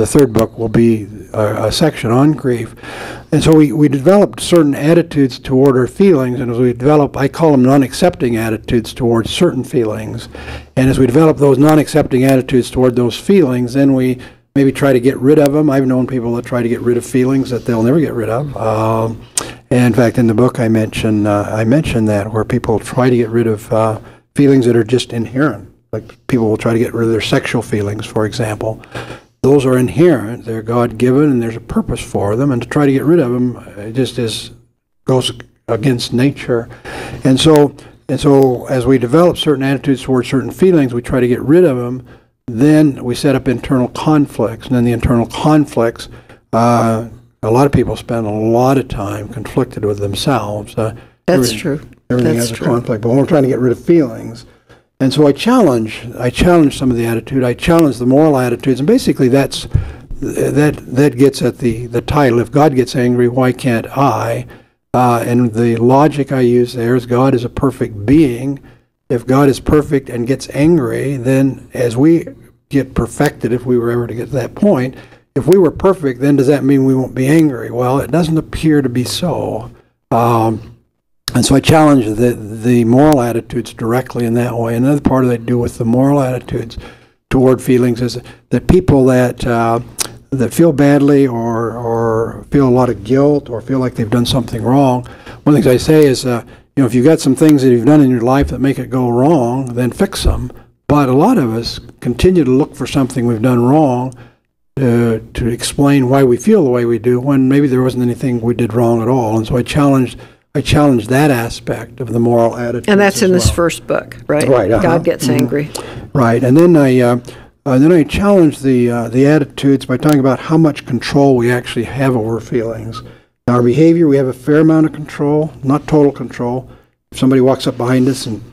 third book will be a section on grief. And so we developed certain attitudes toward our feelings, and as we develop, I call them non-accepting attitudes towards certain feelings. And as we develop those non-accepting attitudes toward those feelings, then we maybe try to get rid of them. I've known people that try to get rid of feelings that they'll never get rid of. And in fact, in the book, I mention that, where people try to get rid of feelings that are just inherent. Like people will try to get rid of their sexual feelings, for example. Those are inherent. They're God-given, and there's a purpose for them. And to try to get rid of them, it just goes against nature. And so as we develop certain attitudes towards certain feelings, we try to get rid of them. Then we set up internal conflicts, and then the internal conflicts, a lot of people spend a lot of time conflicted with themselves. That's true. Everything has a conflict, but when we're trying to get rid of feelings, and so I challenge some of the attitude. I challenge the moral attitudes, and basically that gets at the title. If God gets angry, why can't I? And the logic I use there is God is a perfect being. If God is perfect and gets angry, then as we get perfected, if we were ever to get to that point, if we were perfect, then does that mean we won't be angry? Well, it doesn't appear to be so. And so I challenge the moral attitudes directly in that way. Another part of that do with the moral attitudes toward feelings is that people that feel badly or feel a lot of guilt or feel like they've done something wrong, one of the things I say is, if you've got some things that you've done in your life that make it go wrong, then fix them. But a lot of us continue to look for something we've done wrong to explain why we feel the way we do, when maybe there wasn't anything we did wrong at all. And so I challenge that aspect of the moral attitude. And that's in this first book, right? Right. God Gets Angry. Right. And then I challenge the attitudes by talking about how much control we actually have over feelings. Our behavior, we have a fair amount of control, not total control. If somebody walks up behind us and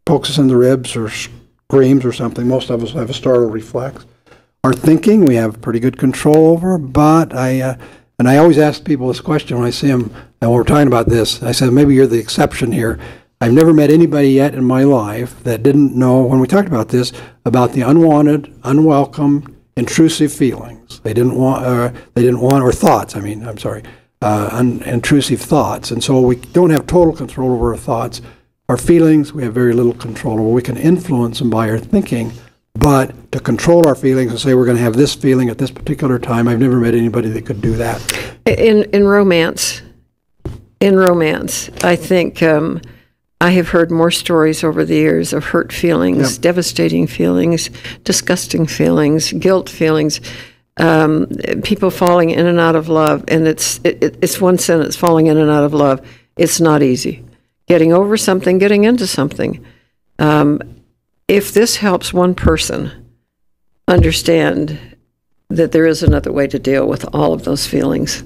pokes us in the ribs or screams or something, most of us have a startle reflex. Our thinking, we have pretty good control over, but And I always ask people this question when I see them, and we're talking about this. I said, maybe you're the exception here. I've never met anybody yet in my life that didn't know, when we talked about this, about the unwanted, unwelcome, intrusive feelings. They didn't want, or thoughts, intrusive thoughts. And so we don't have total control over our thoughts. Our feelings, we have very little control over. We can influence them by our thinking, but to control our feelings and say we're going to have this feeling at this particular time, I've never met anybody that could do that. In romance, I think I have heard more stories over the years of hurt feelings, devastating feelings, disgusting feelings, guilt feelings, people falling in and out of love. And it's one sentence, falling in and out of love. It's not easy. Getting over something, getting into something. If this helps one person understand that there is another way to deal with all of those feelings,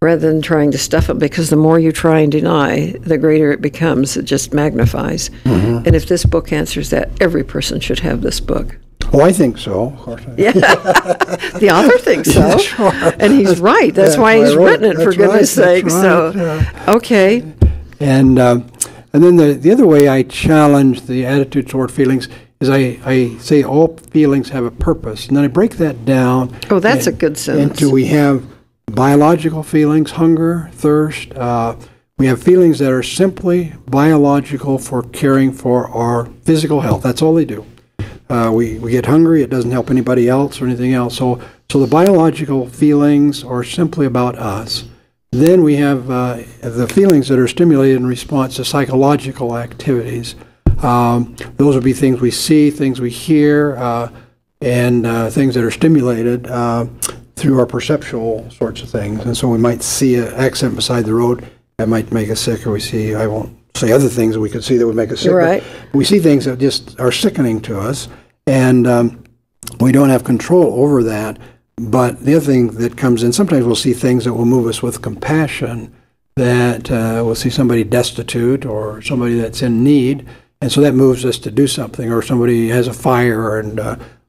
rather than trying to stuff it, because the more you try and deny, the greater it becomes. It just magnifies. Mm-hmm. And if this book answers that, every person should have this book. Oh, I think so. Of course. Yeah, the author thinks so, yeah, sure. And he's right. That's why he's written it, for goodness sake. Right. So, okay. And then the other way I challenge the attitude toward feelings is I say all feelings have a purpose, and then I break that down. Oh, that's a good sentence. Into we have biological feelings, hunger, thirst. We have feelings that are simply biological for caring for our physical health. That's all they do. We get hungry. It doesn't help anybody else or anything else. So the biological feelings are simply about us. Then we have the feelings that are stimulated in response to psychological activities. Those would be things we see, things we hear, and things that are stimulated through our perceptual sorts of things. And so we might see an accident beside the road that might make us sick, or I won't say other things that we could see that would make us sick. Right. We see things that just are sickening to us, and we don't have control over that. But the other thing that comes in, sometimes we'll see things that will move us with compassion, that we'll see somebody destitute or somebody that's in need, and so that moves us to do something. Or somebody has a fire, and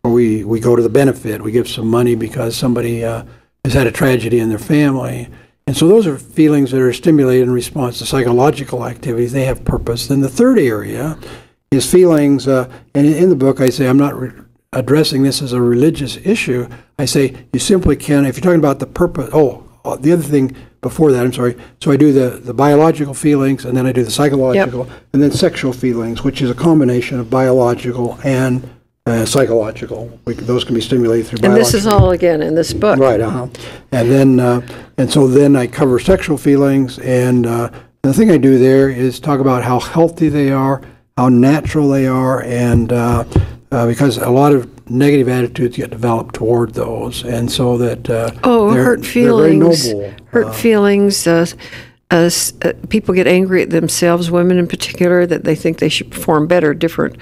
or we go to the benefit. We give some money because somebody has had a tragedy in their family. And so those are feelings that are stimulated in response to psychological activities. They have purpose. Then the third area is feelings, and in the book I say I'm not addressing this as a religious issue. I say you simply can, if you're talking about the purpose, the other thing before that, I'm sorry, so I do the biological feelings, and then I do the psychological, and then sexual feelings, which is a combination of biological and psychological. Those can be stimulated through biological. And this is all, again, in this book. Right, And then, and so then I cover sexual feelings, and the thing I do there is talk about how healthy they are, how natural they are, and because a lot of negative attitudes get developed toward those, and so that hurt feelings, they're very noble. Hurt feelings. People get angry at themselves, women in particular, that they think they should perform better, different.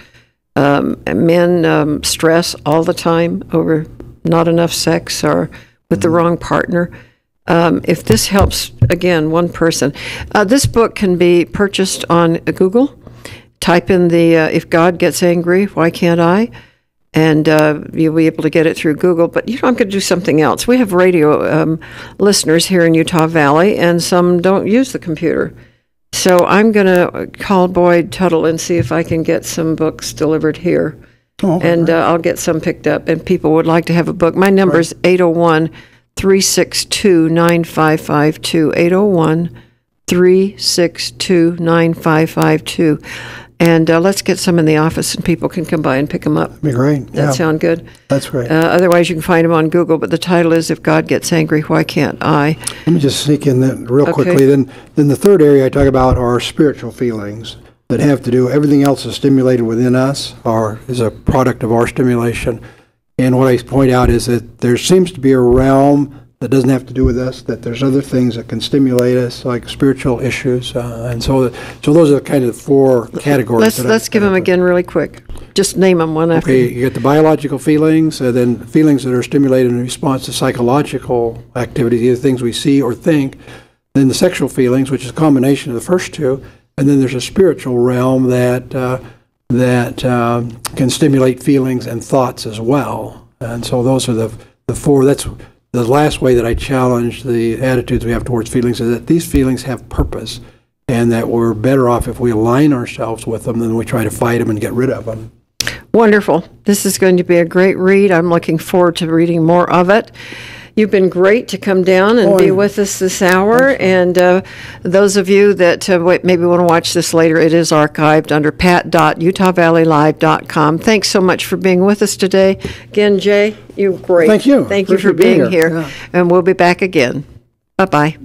Men stress all the time over not enough sex or with the wrong partner. If this helps, again, one person. This book can be purchased on Google. Type in the If God Gets Angry, Why Can't I? And you'll be able to get it through Google. But I'm going to do something else. We have radio listeners here in Utah Valley, and some don't use the computer. So I'm going to call Boyd Tuttle and see if I can get some books delivered here. And I'll get some picked up. And people would like to have a book. My number is 801-362-9552, 801-362-9552. And let's get some in the office, and people can come by and pick them up. That'd be great. That sound good? That's great. Otherwise, you can find them on Google, but the title is If God Gets Angry, Why Can't I? Let me just sneak in that real quickly. Then the third area I talk about are spiritual feelings that have to do, everything else is stimulated within us, or is a product of our stimulation. And what I point out is that there seems to be a realm that doesn't have to do with us, that there's other things that can stimulate us, like spiritual issues. And so those are kind of the four categories. Let's give them again really quick. Just name them one after. Okay, you get the biological feelings, and then feelings that are stimulated in response to psychological activities, either things we see or think. Then the sexual feelings, which is a combination of the first two. And then there's a spiritual realm that can stimulate feelings and thoughts as well. And so those are the four. That's the last way that I challenge the attitudes we have towards feelings is that these feelings have purpose, and that we're better off if we align ourselves with them than we try to fight them and get rid of them. Wonderful. This is going to be a great read. I'm looking forward to reading more of it. You've been great to come down and be with us this hour. And those of you that maybe want to watch this later, it is archived under pat.utahvalleylive.com. Thanks so much for being with us today. Again, Jay, you're great. Thank you. Thank you for being here. Yeah. And we'll be back again. Bye-bye.